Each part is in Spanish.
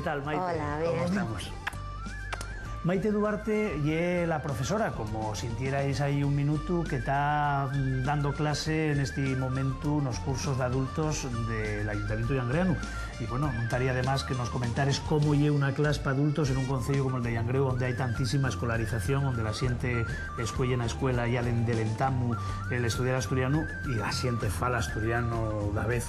tal, Maite? Hola, bien. ¿Cómo estamos? Maite Duarte y la profesora, como sintierais ahí un minuto, que está dando clase en este momento unos cursos de adultos del Ayuntamiento de Llangreanu. Y bueno, no estaría de más que nos comentares cómo lleva una clase para adultos en un concello como el de Llangreu, donde hay tantísima escolarización, donde la xente escuella en la escuela ya delentamos el estudiar asturiano y la xente fala asturiano da vez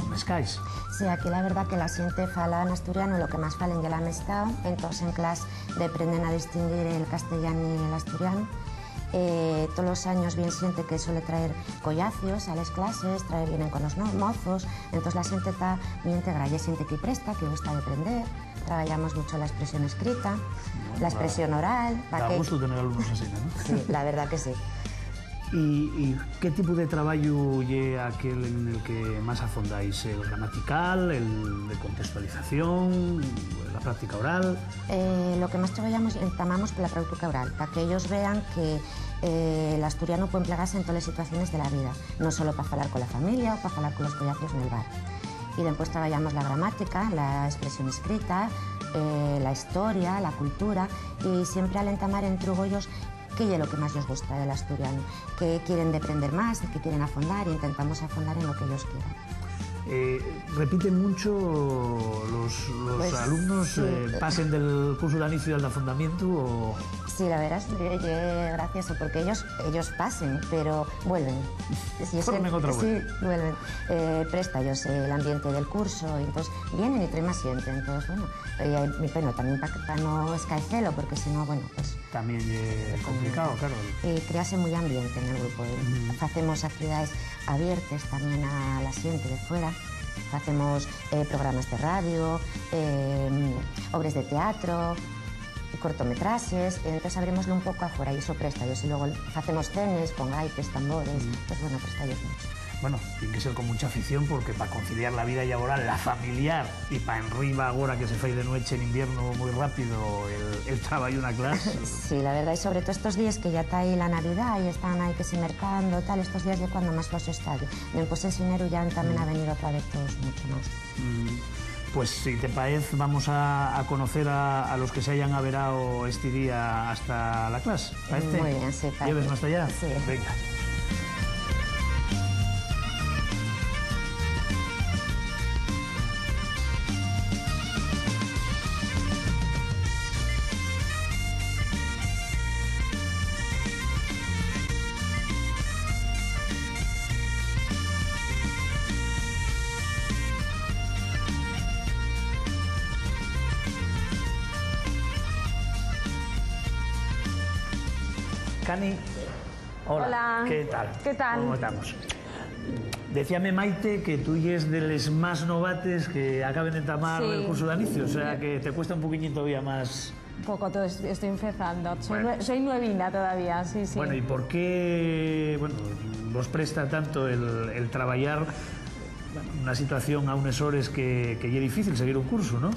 mescais. Sí, aquí la verdad que la xente fala en asturiano, lo que más falen ya la mestao, entonces en clase aprenden a distinguir el castellano y el asturiano. Todos los años bien siente que suele traer collacios a las clases, vienen con los mozos, entonces la gente está muy integrada, hay gente que presta, que gusta de aprender, trabajamos mucho la expresión escrita, la expresión oral. Da gusto tener alumnos así, ¿no? Sí, la verdad que sí. ¿Y qué tipo de trabajo llega aquel en el que más afondáis? ¿El gramatical, el de contextualización, la práctica oral? Lo que más trabajamos, entamamos por la práctica oral, para que ellos vean que el asturiano puede emplearse en todas las situaciones de la vida, no solo para hablar con la familia o para hablar con los collacios en el bar. Y después trabajamos la gramática, la expresión escrita, la historia, la cultura, y siempre al entamar en trugollos qué es lo que más les gusta del asturiano, que quieren de aprender más, que quieren afondar, e intentamos afondar en lo que ellos quieran. ¿Repiten mucho los Pues, alumnos? sí. ¿Pasen del curso de inicio al de afondamiento? O... Sí, la verdad es gracioso, porque ellos pasen, pero vuelven. Formen otra vuelta. Sí, vuelven. Presta ellos el ambiente del curso, y entonces vienen y traen más gente. Entonces, bueno, pero también para no escaecelo, porque si no, bueno, pues... También es complicado, claro. Crease muy ambiente en el grupo. Hacemos actividades abiertas también a la gente de fuera. Hacemos programas de radio, obras de teatro, cortometrajes, entonces abrimoslo un poco afuera y eso presta ellos. Y luego hacemos cenes con gaites, tambores, pues bueno, presta ellos mucho. Bueno, tiene que ser con mucha afición, porque para conciliar la vida laboral, la familiar, y para enriba ahora que se fai de noche en invierno muy rápido el trabajo y una clase. Sí, la verdad, y sobre todo estos días que ya está ahí la Navidad y están ahí que se mercando, tal, estos días de cuando más los está. Después en enero ya también ha venido otra vez todos mucho más. Pues si te parece, vamos a conocer a los que se hayan averado este día hasta la clase. ¿Parece? Muy bien, sí, parece. ¿Lleves hasta allá? Sí. Venga. Cani, hola. ¿Qué tal? ¿Qué tal? ¿Cómo estamos? Decíame Maite que tú eres de los más novates que acaben de entamar Sí. el curso de inicio, o sea que te cuesta un poquillín todavía más. Poco, estoy empezando. Bueno. Soy nuevina todavía, sí, sí. Bueno, ¿y por qué vos presta tanto el trabajar una situación a unos horas que es difícil seguir un curso, ¿no?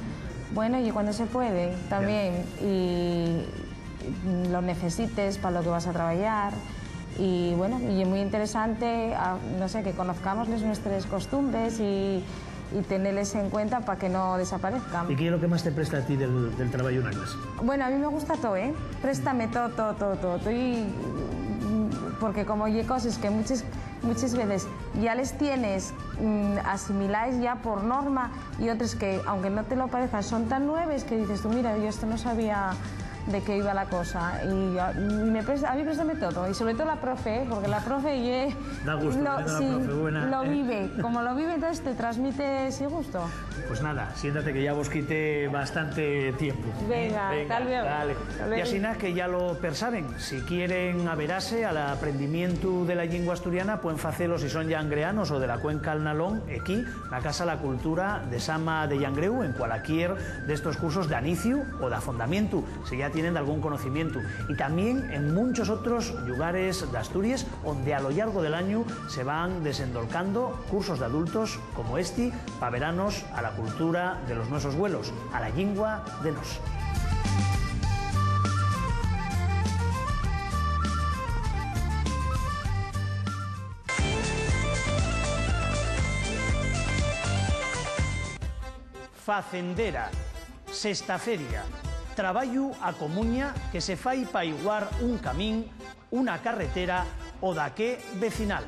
Bueno, y cuando se puede también, y lo necesites para lo que vas a trabajar. Y bueno, y es muy interesante, no sé, que conozcamos nuestras costumbres y tenerles en cuenta para que no desaparezcan. ¿Y qué es lo que más te presta a ti del trabajo en una clase? Bueno, a mí me gusta todo, ¿eh? Préstame todo. Porque como hay cosas que muchas veces ya les tienes asimiláis ya por norma, y otras que, aunque no te lo parezcan, son tan nuevas que dices tú, mira, yo esto no sabía de qué iba la cosa, y a mí préstame todo, y sobre todo la profe, porque la profe da gusto, la profe buena. Lo vive, como lo vive, entonces te transmite ese gusto. Pues nada, siéntate que ya vos quité bastante tiempo. Venga, tal vez. Dale. Y así nada, que ya lo persaben, si quieren averase al aprendimiento de la lengua asturiana, pueden hacerlo si son llangreanos o de la cuenca al Nalón, aquí, la Casa la Cultura de Sama de Llangreu, en cualquier de estos cursos de inicio o de afondamiento, si ya tienen algún conocimiento, y también en muchos otros lugares de Asturias donde a lo largo del año se van desendolcando cursos de adultos como este para veranos a la cultura de los nuestros vuelos, a la lengua de nos. Facendera. Sexta feria. Traballo a comuña que se fai pa iguar un camín, unha carretera o daqué vecinal.